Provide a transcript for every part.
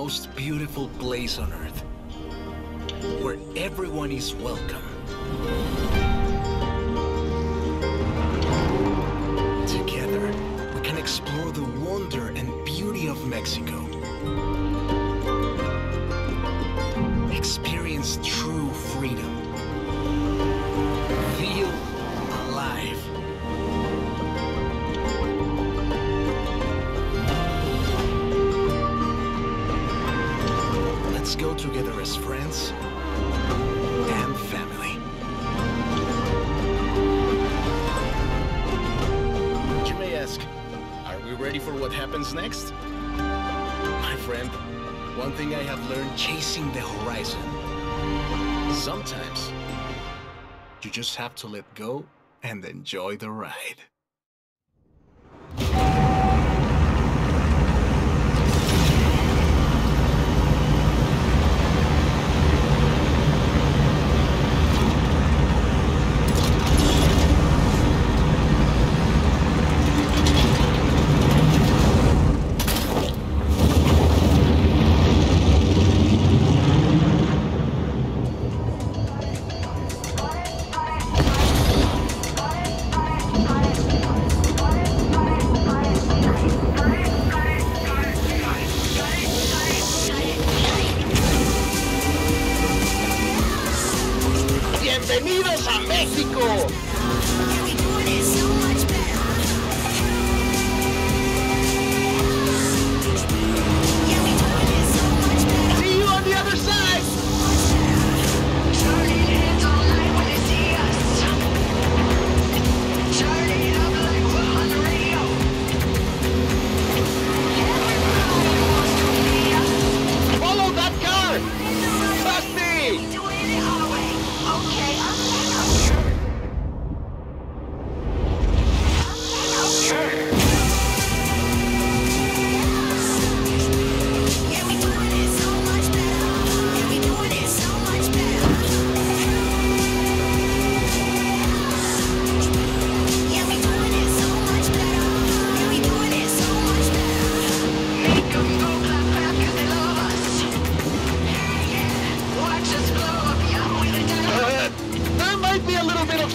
most beautiful place on Earth, where everyone is welcome. Together, we can explore the wonder and beauty of Mexico. Experience true freedom. Feel alive. Let's go together as friends and family. You may ask, are we ready for what happens next? My friend, one thing I have learned chasing the horizon. Sometimes, you just have to let go and enjoy the ride. ¡Bienvenidos a México! See you on the other side! Turn it hands all night when they see us. Turn it up like we're on the radio. Everybody wants to be us. Follow that car! Trust me! Doing it our way. Okay,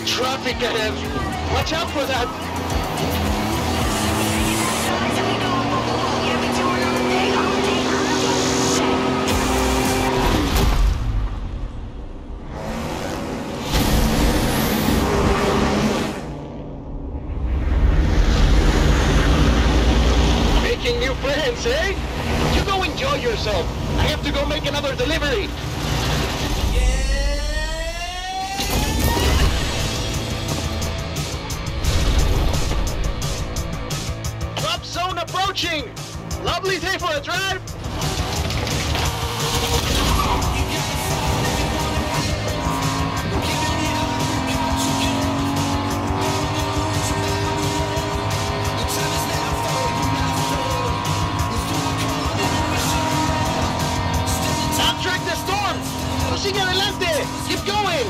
traffic ahead. Watch out for that. Making new friends, eh? You go enjoy yourself. I have to go make another delivery. Zone approaching! Lovely day for a drive! Outtrack the storm! Sigue adelante! Keep going!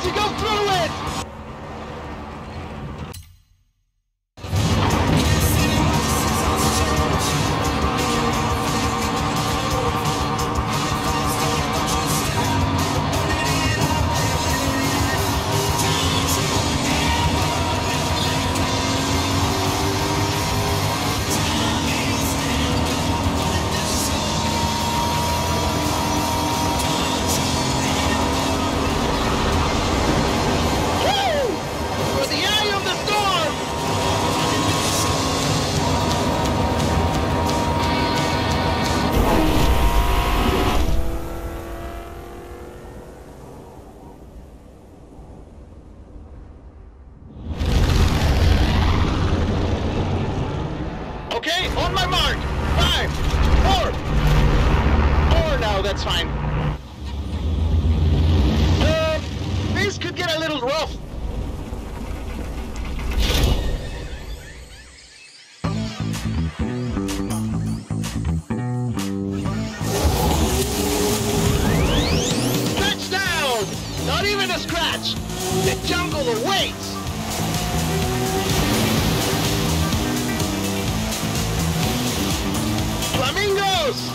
To go through it! Okay, on my mark. 5, 4. 4 now, that's fine. got a little rough. Touchdown! Not even a scratch. The jungle awaits. Flamingos!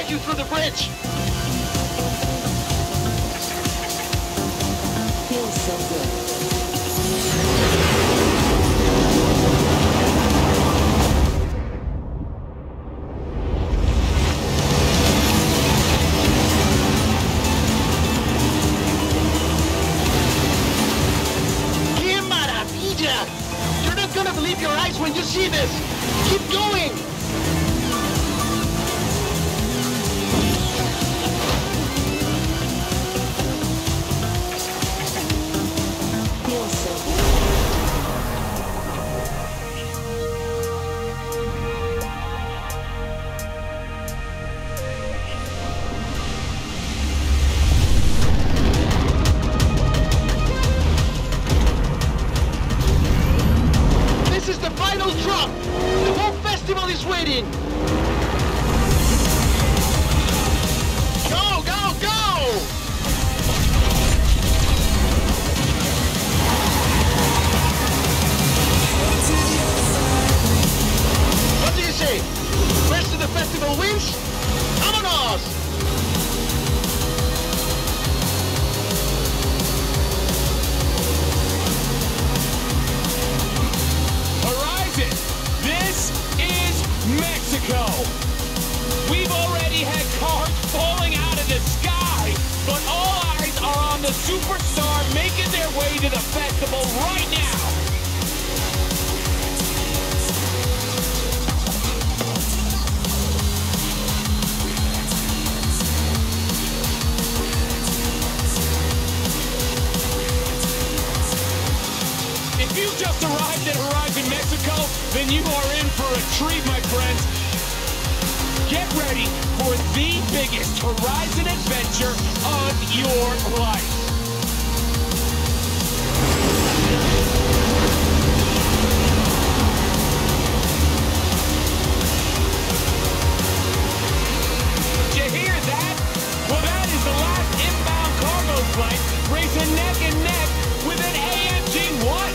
You through the bridge. Feels so good. ¡Qué maravilla! You're not gonna believe your eyes when you see this. Keep going. This is the final drop! The whole festival is waiting! Go, go, go! What do you say? Rest of the festival wins? ¡Vámonos! This is Mexico! We've already had cars falling out of the sky, but all eyes are on the superstar making their way to the festival right now! If you just arrived at Horizon Mexico, then you are in for a treat, my friends. Get ready for the biggest Horizon adventure of your life. Did you hear that? Well, that is the last inbound cargo flight racing neck and neck with an AMG-1.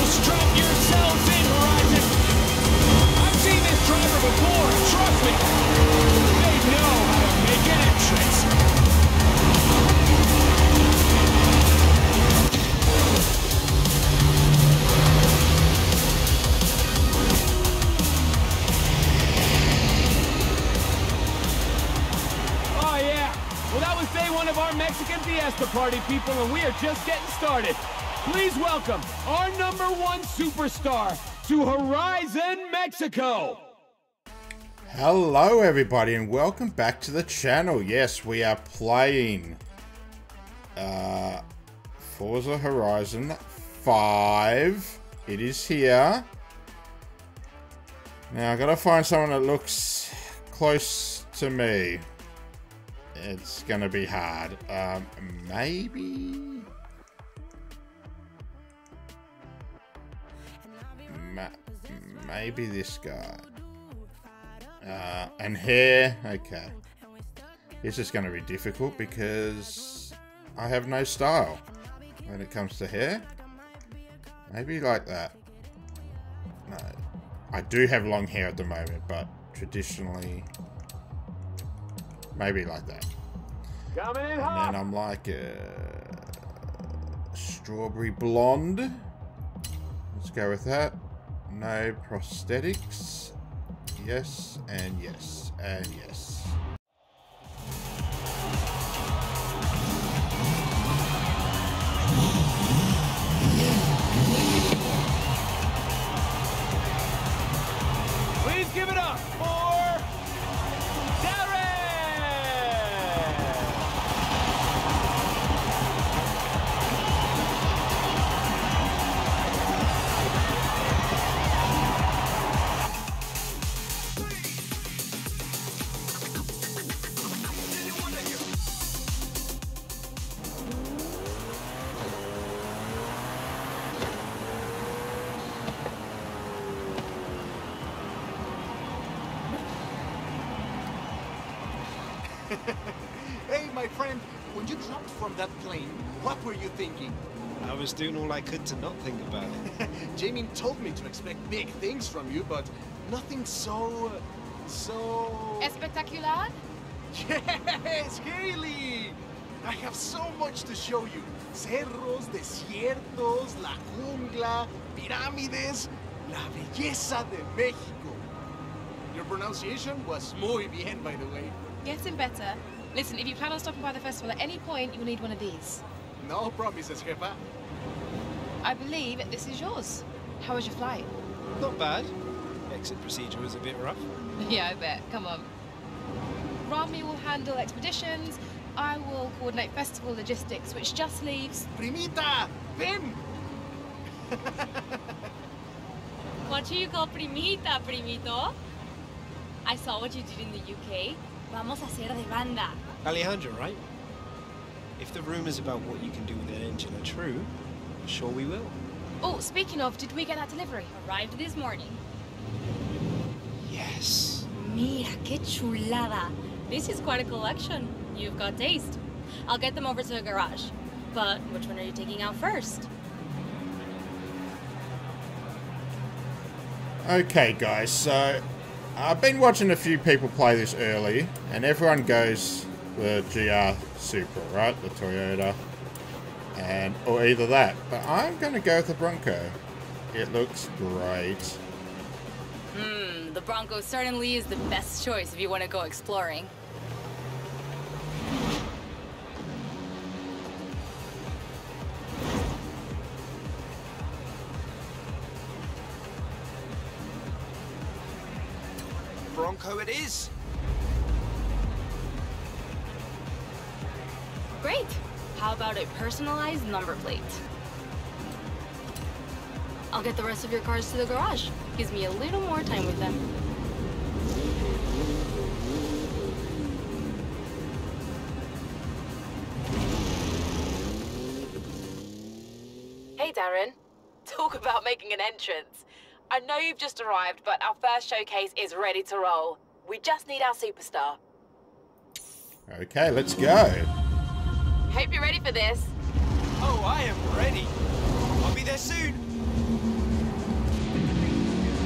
Strap yourselves in, Horizon! I've seen this driver before, trust me! They know how to make an entrance! Oh yeah! Well, that was day one of our Mexican Fiesta party, people, and we are just getting started. Please welcome our #1 superstar to Horizon Mexico. Hello everybody and welcome back to the channel. Yes, we are playing Forza Horizon 5. It is here. Now I gotta find someone that looks close to me. it's gonna be hard. Maybe this guy. And hair. Okay. This is gonna be difficult because I have no style when it comes to hair. Maybe like that. No. I do have long hair at the moment, but traditionally, maybe like that. And then I'm like a strawberry blonde. Let's go with that. No prosthetics. Yes, and yes, and yes. Please give it up for Darren! Hey, my friend, when you dropped from that plane, what were you thinking? I was doing all I could to not think about it. Jamie told me to expect big things from you, but nothing so... Espectacular? Yes, Haley! I have so much to show you. Cerros, desiertos, la jungla, pirámides, la belleza de México. Your pronunciation was muy bien, by the way. Getting better. Listen, if you plan on stopping by the festival at any point, you'll need one of these. No promises, jefa. I believe this is yours. How was your flight? Not bad. Exit procedure was a bit rough. Yeah, I bet. Come on. Rami will handle expeditions. I will coordinate festival logistics, which just leaves... Primita, ven! What do you call primita, primito? I saw what you did in the UK. Vamos a hacer de banda. Alejandra, right? If the rumors about what you can do with an engine are true, I'm sure we will. Oh, speaking of, did we get that delivery? Arrived this morning. Yes. Mira, qué chulada. This is quite a collection. You've got taste. I'll get them over to the garage. But which one are you taking out first? Okay, guys, so I've been watching a few people play this early, and everyone goes the GR Supra, right? The Toyota, or either that. But I'm going to go with the Bronco. It looks great. The Bronco certainly is the best choice if you want to go exploring. Bronco it is. Great. How about a personalized number plate? I'll get the rest of your cars to the garage. Gives me a little more time with them. Hey, Darren. Talk about making an entrance. I know you've just arrived, but our first showcase is ready to roll. We just need our superstar. Okay, let's go. Hope you're ready for this. Oh, I am ready. I'll be there soon.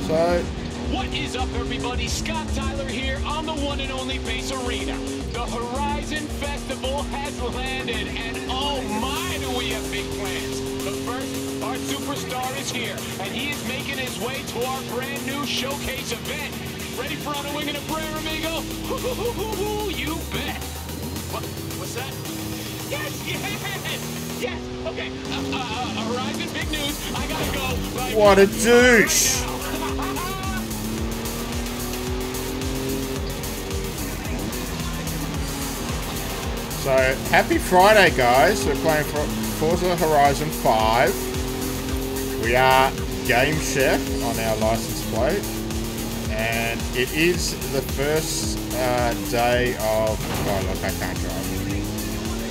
So, What is up, everybody? Scott Tyler here on the one and only Base Arena. The Horizon Festival has landed, and oh my, do we have big plans. But first, our superstar is here, and he is making his way to our brand new showcase event. Ready for On a Wing and a Prayer, amigo? You bet. What's that? Yes! Yes! Okay, Horizon, big news. I gotta go. Bye. what a douche! So, happy Friday, guys. We're playing Forza Horizon 5. We are Game Chef on our license plate. And it is the first day of... Oh, look, I can't drive.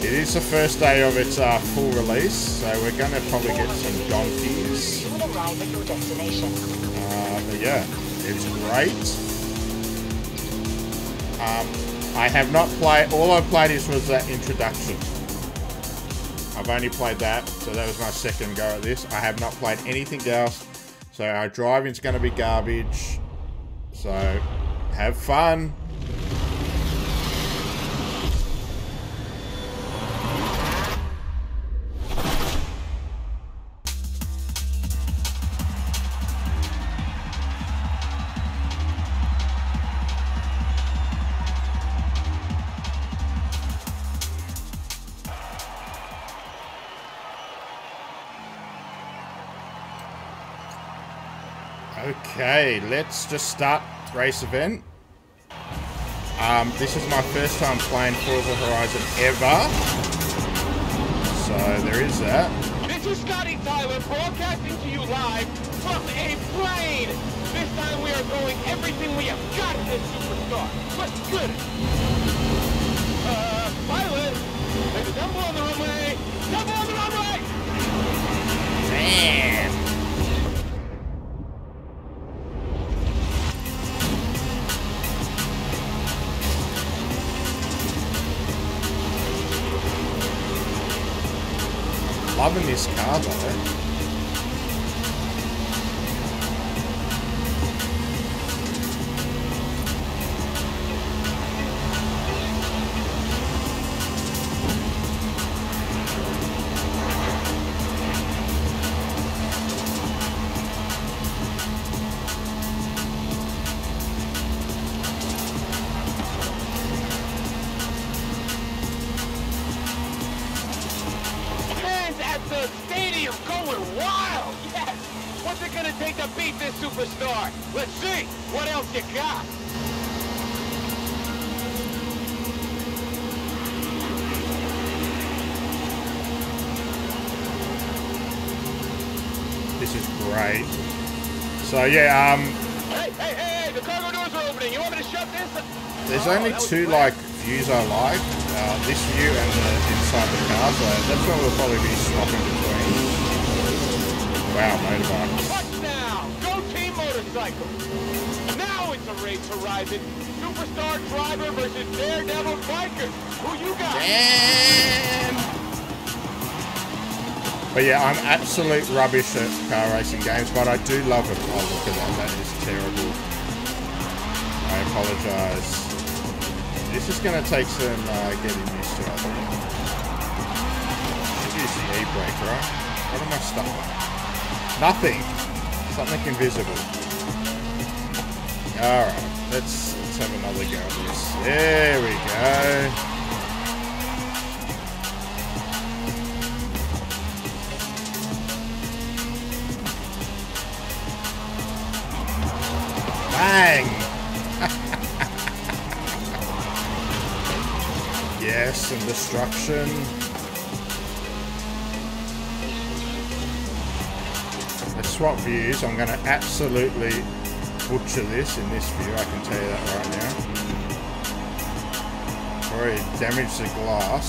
It is the first day of its full release, so we're going to probably get some donkeys. You will arrive at your destination. But yeah, it's great. I have not played... All I've played was that introduction. I've only played that, so that was my second go at this. I have not played anything else, so our driving's going to be garbage. So, have fun. Okay, let's just start race event. This is my first time playing Forza Horizon ever, so there is that. This is Scotty Tyler broadcasting to you live from a plane. This time we are going everything we have got in this superstar. What's good? Pilot, there's a double on the runway. Double on the runway. Damn. Loving this car though. The stadium going wild! Yes! What's it gonna take to beat this superstar? Let's see! What else you got? This is great. So yeah, Hey! The cargo doors are opening. You want me to shut this? there's only two like views I like. This view and the inside the car, so that's what we'll probably be swapping between. Wow, motorbikes. Touchdown! Go Team Motorcycle! Now it's a race Horizon. Superstar driver versus Daredevil biker. Who you got? Damn! But yeah, I'm absolute rubbish at car racing games, but I do love it. Oh, look at that. That is terrible. I apologise. This is going to take some getting used to, I think. Should use the e-brake, right? What am I stuck on? Nothing. Something invisible. Alright, let's have another go at this. There we go. Bang! Yes, and destruction. Let's swap views. I'm going to absolutely butcher this in this view, I can tell you that right now. Already damaged the glass.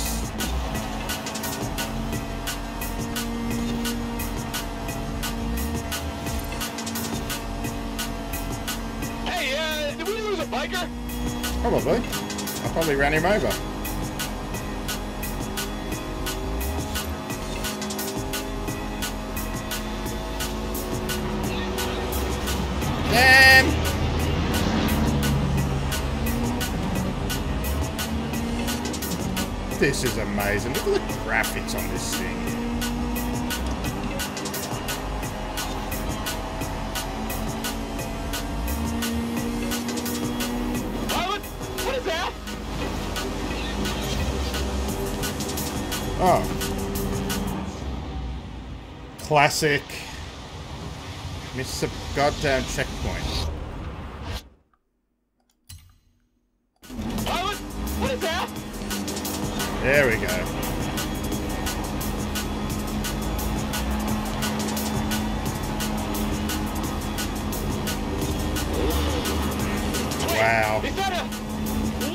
Hey, did we lose a biker? Probably. I probably ran him over. Damn! This is amazing. Look at the graphics on this thing. Pilot, what is that? Oh. Classic. Missed the goddamn checkpoint. Pilot, what is that? There we go. Wow. Is that a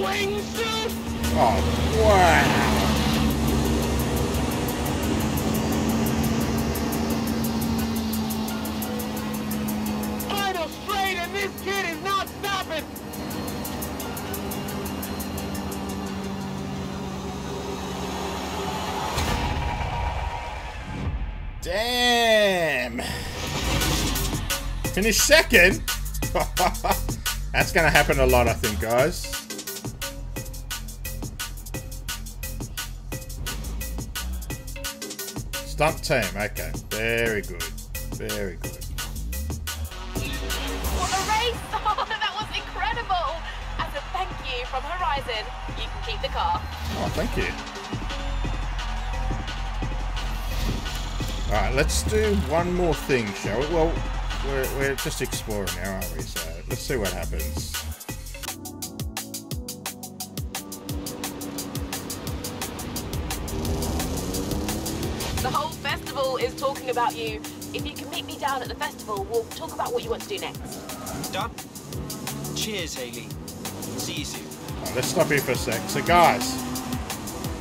wingsuit? Oh, wow. Final straight, and this kid is not stopping. Damn. Finish second? That's going to happen a lot, I think, guys. Stunt team. Okay. Very good. Very good. What a race! Oh, that was incredible! As a thank you from Horizon, you can keep the car. Oh, thank you. Alright, let's do one more thing, shall we? Well, we're just exploring now, aren't we? So, let's see what happens. The whole festival is talking about you. If you can meet me down at the festival, we'll talk about what you want to do next. Done? Cheers, Hayley. See you soon. Right, let's stop here for a sec. So, guys,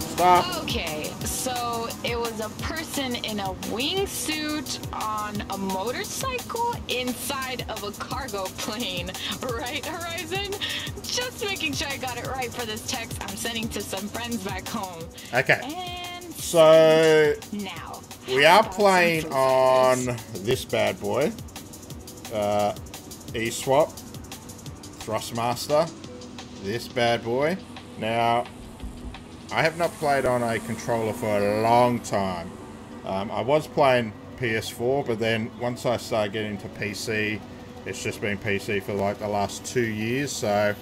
stop. Okay, so it was a person in a wingsuit on a motorcycle inside of a cargo plane, right, Horizon? Just making sure I got it right for this text I'm sending to some friends back home. Okay. And So, now we are playing on this bad boy. E-Swap. Thrustmaster. This bad boy. Now, I have not played on a controller for a long time. I was playing PS4, but then once I started getting into PC, it's just been PC for like the last 2 years. So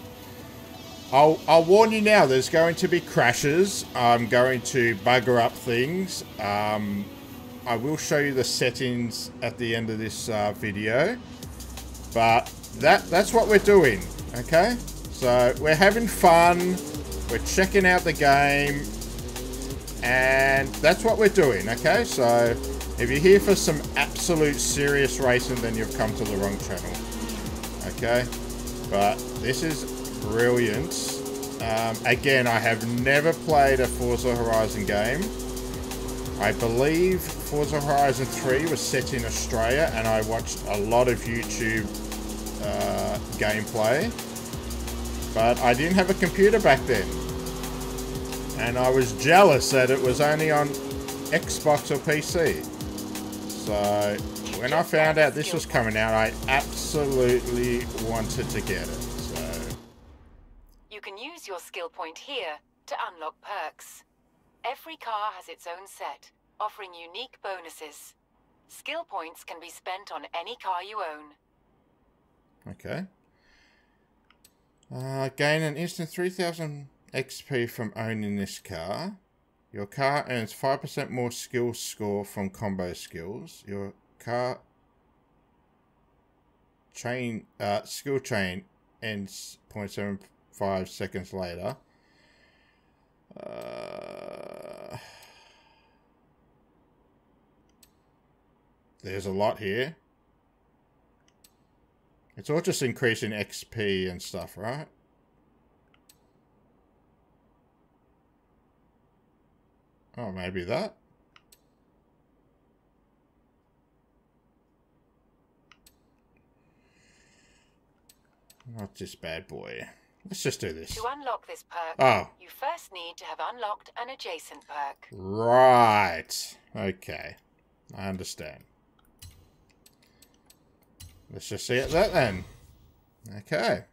I'll warn you now, there's going to be crashes. I'm going to bugger up things. I will show you the settings at the end of this video. But that's what we're doing, okay? So we're having fun. We're checking out the game, and that's what we're doing, okay? So, if you're here for some absolute serious racing, then you've come to the wrong channel, okay? But this is brilliant. Again, I have never played a Forza Horizon game. I believe Forza Horizon 3 was set in Australia, and I watched a lot of YouTube gameplay. But I didn't have a computer back then. And I was jealous that it was only on Xbox or PC. So when I found out this was coming out, I absolutely wanted to get it. So You can use your skill point here to unlock perks. Every car has its own set, offering unique bonuses. Skill points can be spent on any car you own. okay. Gain an instant 3,000 XP from owning this car. Your car earns 5% more skill score from combo skills. Your car skill chain ends 0.75 seconds later. There's a lot here. It's all just increasing XP and stuff, right? Oh, maybe that. Not this bad boy. Let's just do this. To unlock this perk, Oh. you first need to have unlocked an adjacent perk. Right. Okay. I understand. Let's just see it that then. Okay.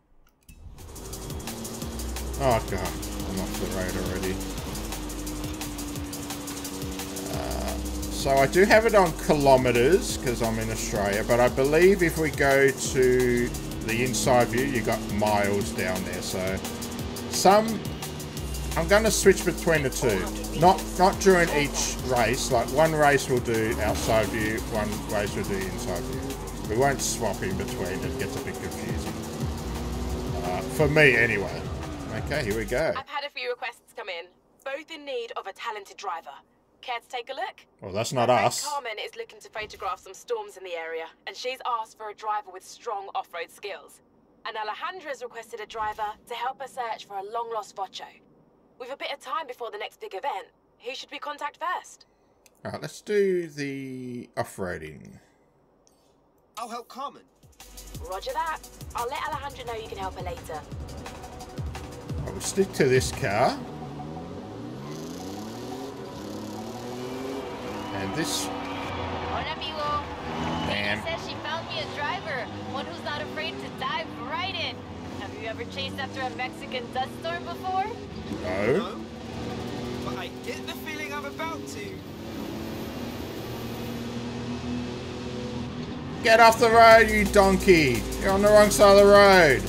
Oh god, I'm off the road already. So I do have it on kilometers because I'm in Australia, but I believe if we go to the inside view, you got miles down there. So I'm going to switch between the two. Not during each race. Like one race will do outside view, one race will do inside view. We won't swap in between, it gets a bit confusing. For me, anyway. Okay, here we go. I've had a few requests come in, both in need of a talented driver. Care to take a look? Well, that's not My friend us. Carmen is looking to photograph some storms in the area, and she's asked for a driver with strong off-road skills. and Alejandra's requested a driver to help her search for a long-lost Vocho. With a bit of time before the next big event, who should we contact first? Alright, let's do the off-roading. I'll help Carmen. Roger that. I'll let Alejandra know you can help her later. I will stick to this car. And this... Hola, amigo. Damn. Says she found me a driver, one who's not afraid to dive right in. Have you ever chased after a Mexican dust storm before? No. No? But I get the feeling I'm about to. Get off the road, you donkey! You're on the wrong side of the road.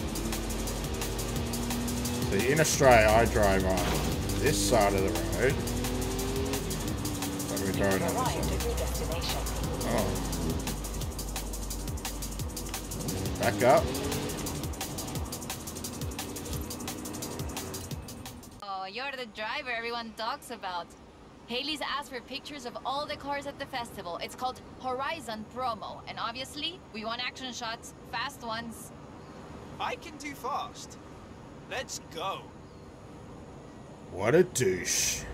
See, in Australia, I drive on this side of the road. So we drive on this side. Oh. Back up. Oh, you're the driver everyone talks about. Haley's asked for pictures of all the cars at the festival. It's called Horizon Promo. And obviously, we want action shots, fast ones. I can do fast. Let's go. What a douche.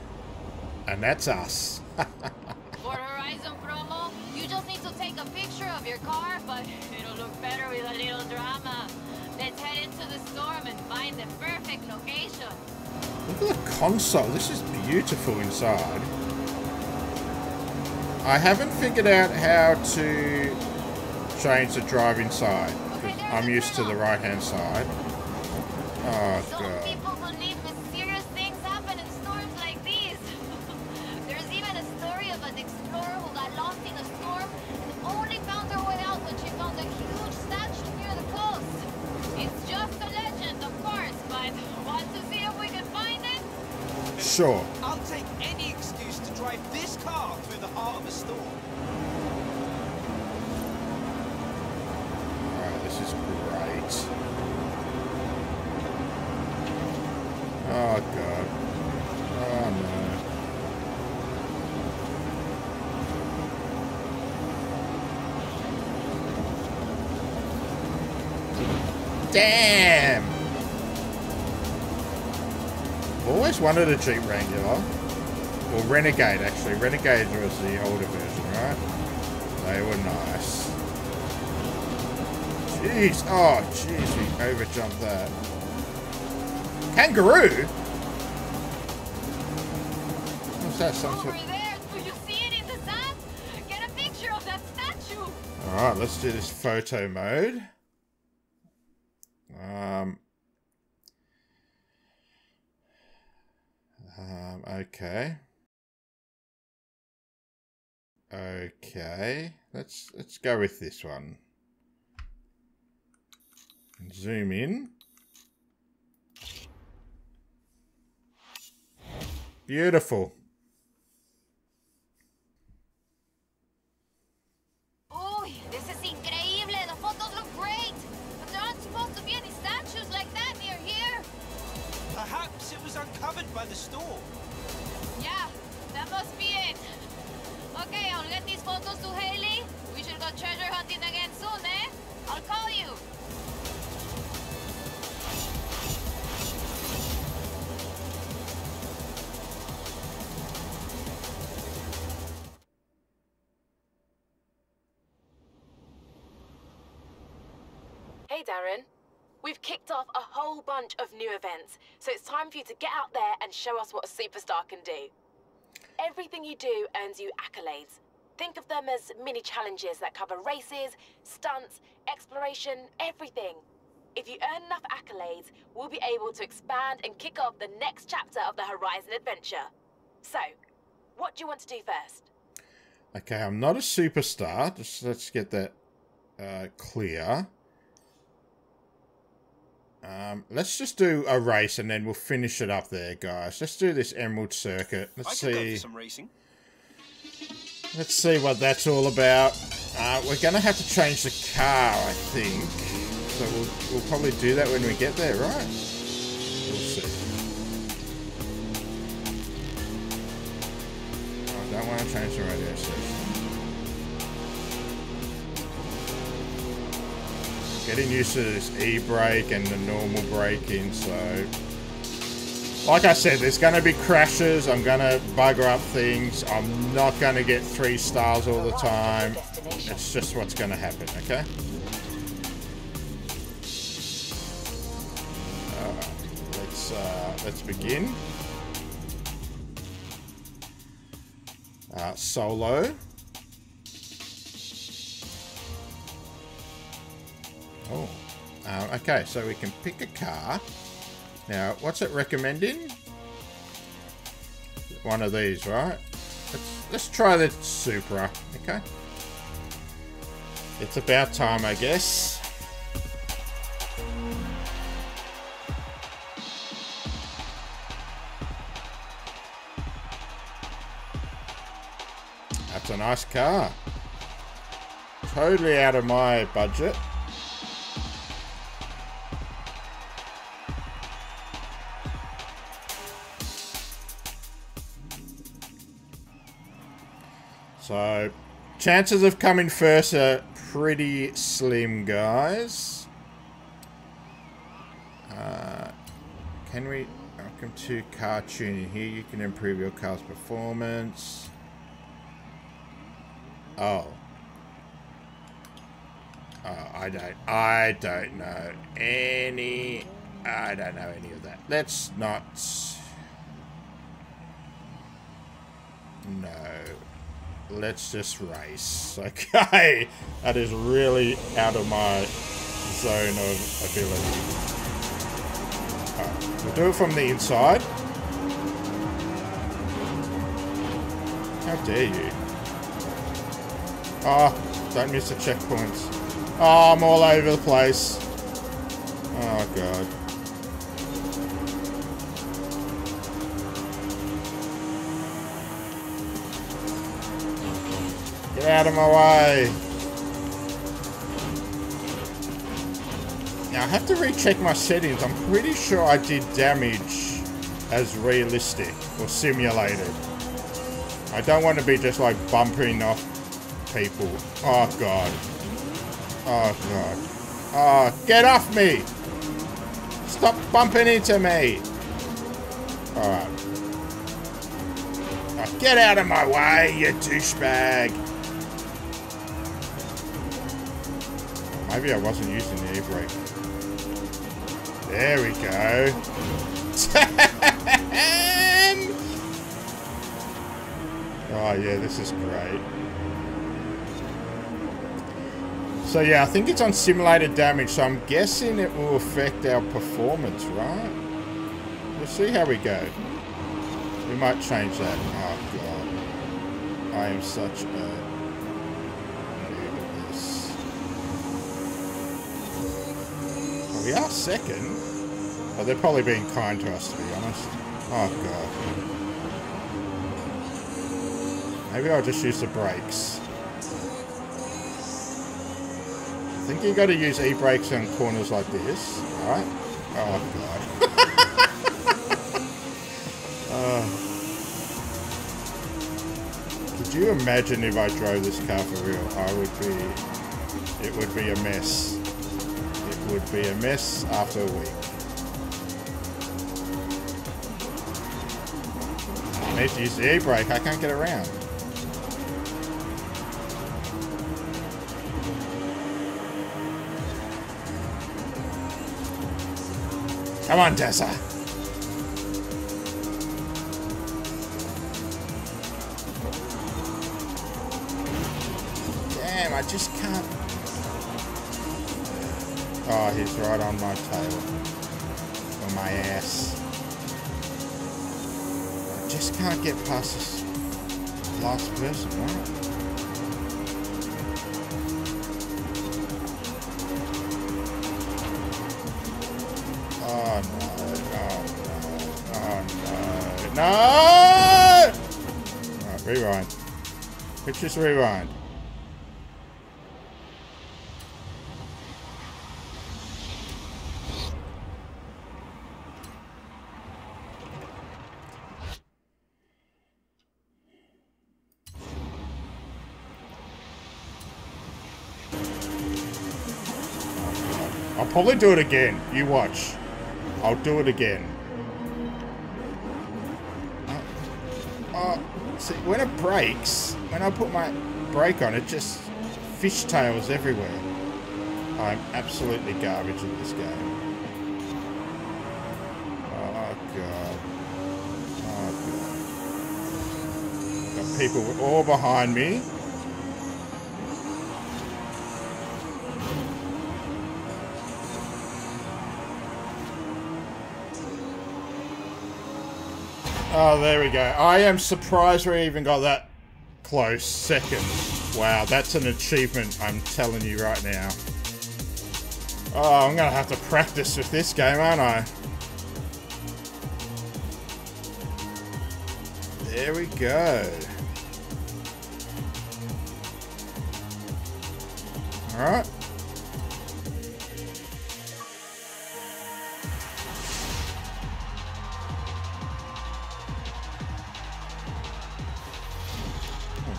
And that's us. For Horizon Promo, you just need to take a picture of your car, but it'll look better with a little drama. Let's head into the storm and find the perfect location. Look at the console. This is beautiful inside. I haven't figured out how to change the drive inside. I'm used to the right-hand side. Oh, Some God. people believe mysterious things happen in storms like these. There's even a story of an explorer who got lost in a storm and only found her way out when she found a huge statue near the coast. It's just a legend, of course, but want to see if we can find it? Sure. I'll take any excuse to drive this car through the heart of a storm. Alright, this is great. Oh, God. Oh, no. Damn! I've always wanted a Jeep Wrangler. Well, Renegade, actually. Renegade was the older version, right? They were nice. Jeez. Oh, jeez. We overjumped that. Kangaroo? What's that? Some Over sort... there, do you see it in the sand? Get a picture of that statue. Alright, let's do this photo mode. Okay. Okay. Let's go with this one. Zoom in. Beautiful. Uy, this is increíble. The photos look great. But there aren't supposed to be any statues like that near here. Perhaps it was uncovered by the storm. Yeah, that must be it. Okay, I'll get these photos to Haley. We should go treasure hunting again soon, eh? I'll call you. Hey, Darren. We've kicked off a whole bunch of new events, so it's time for you to get out there and show us what a superstar can do. Everything you do earns you accolades. Think of them as mini challenges that cover races, stunts, exploration, everything. If you earn enough accolades, we'll be able to expand and kick off the next chapter of the Horizon adventure. So, what do you want to do first? Okay, I'm not a superstar. Just let's get that clear. Let's just do a race and then we'll finish it up there, guys. Let's do this Emerald Circuit. Let's I could go see. for some racing. Let's see what that's all about. We're gonna have to change the car, I think. So we'll probably do that when we get there, right? We'll see. Oh, I don't want to change the radio station. getting used to this e-brake and the normal braking, so... Like I said, there's going to be crashes, I'm going to bugger up things, I'm not going to get 3 stars all the time. It's just what's going to happen, okay? Let's begin. Solo. Oh, okay, so we can pick a car. Now, what's it recommending? One of these, right? Let's try the Supra, okay? It's about time, I guess. That's a nice car. Totally out of my budget. So, chances of coming first are pretty slim, guys. Can we... Welcome to car tuning. Here you can improve your car's performance. Oh. I don't know any of that. Let's not... No. Let's just race. Okay. That is really out of my zone of ability. Alright, we'll do it from the inside. How dare you? Oh, don't miss the checkpoints. Oh, I'm all over the place. Oh, God. Get out of my way. Now, I have to recheck my settings. I'm pretty sure I did damage as realistic or simulated. I don't want to be just like bumping off people. Oh, God. Oh, God. Oh, get off me! Stop bumping into me! Alright. Oh, get out of my way, you douchebag! Maybe I wasn't using the e-brake. There we go. Oh, yeah, this is great. So yeah, I think it's on simulated damage, so I'm guessing it will affect our performance, right? We'll see how we go. We might change that. Oh God. I am such a noob at this. Well, we are second. But they're probably being kind to us, to be honest. Oh God. Maybe I'll just use the brakes. I think you got to use e-brakes on corners like this, right? Oh God. Could you imagine if I drove this car for real? It would be a mess. It would be a mess after a week. I need to use the e-brake, I can't get around. Come on, Tessa. Damn, I just can't. Oh, he's right on my tail. On my ass. I just can't get past this last person, right? Oh no, oh no, no! Alright, rewind. Pictures rewind. probably do it again. You watch. I'll do it again. See, when it breaks, when I put my brake on, it just fishtails everywhere. I'm absolutely garbage at this game. Oh, God. Oh, God. Got people all behind me. Oh, there we go. I am surprised we even got that close second. Wow, that's an achievement, I'm telling you right now. Oh, I'm going to have to practice with this game, aren't I? There we go. Alright.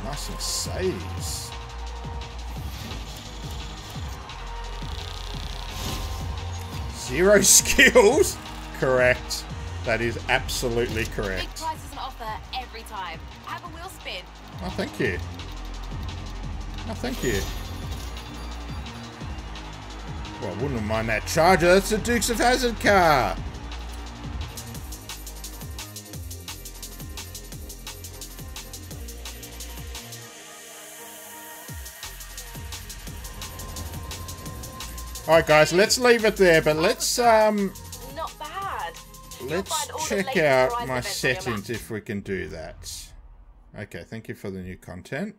Nice Mercedes. Zero skills? Correct. That is absolutely correct. Big prizes on offer every time. Have a wheel spin. Oh, thank you. Oh, thank you. Well, I wouldn't mind that Charger. That's the Dukes of Hazzard car. Alright guys, let's leave it there, but let's Not bad. let's check out my settings if we can do that. Okay, thank you for the new content.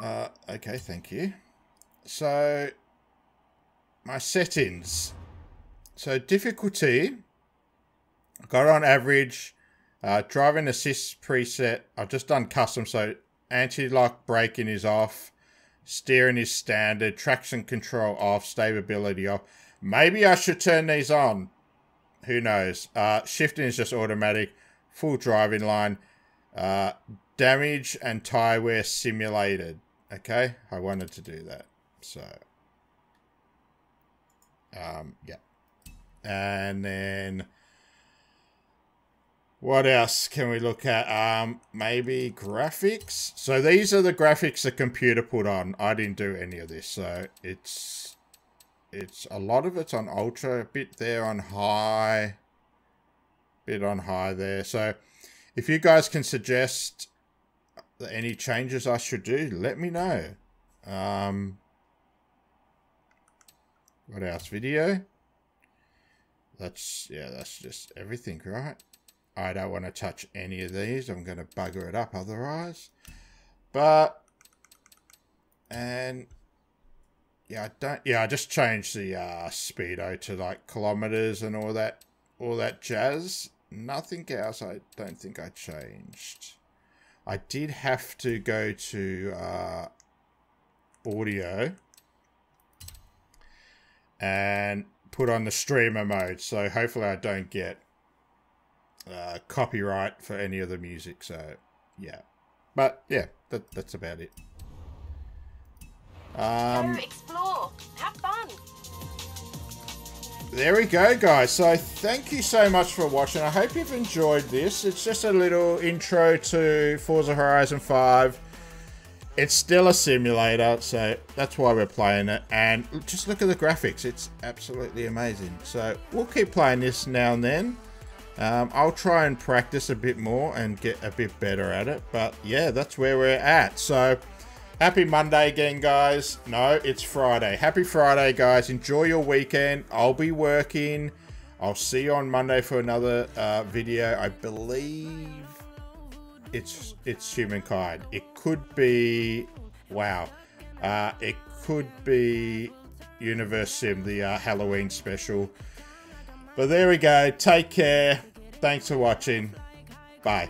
Okay, thank you. So my settings. So difficulty, I got on average, driving assist preset, I've just done custom, so anti-lock braking is off. Steering is standard, traction control off, stability off. Maybe I should turn these on. Who knows? Shifting is just automatic. Full driving line. Damage and tire wear simulated. Okay, I wanted to do that. So, yeah. And then, what else can we look at? Maybe graphics. So these are the graphics the computer put on. I didn't do any of this. So it's a lot of it's on ultra, a bit there on high, bit on high there. So if you guys can suggest any changes I should do, let me know. What else? Video. That's just everything, right? I don't want to touch any of these. I'm going to bugger it up otherwise. But, and, yeah, I just changed the speedo to like kilometers and all that jazz. Nothing else I don't think I changed. I did have to go to audio and put on the streamer mode. So hopefully I don't get copyright for any of the music, so yeah, but yeah, that's about it. Go explore, have fun. There we go, guys. So thank you so much for watching. I hope you've enjoyed this. It's just a little intro to Forza Horizon 5. It's still a simulator, so that's why we're playing it. And just look at the graphics. It's absolutely amazing. So we'll keep playing this now and then. I'll try and practice a bit more and get a bit better at it. But yeah, that's where we're at. So happy Monday again, guys. No, it's Friday. Happy Friday, guys. Enjoy your weekend. I'll be working. I'll see you on Monday for another video. I believe it's Humankind. It could be, wow. It could be Universe Sim, the Halloween special. But there we go. Take care. Thanks for watching. Bye.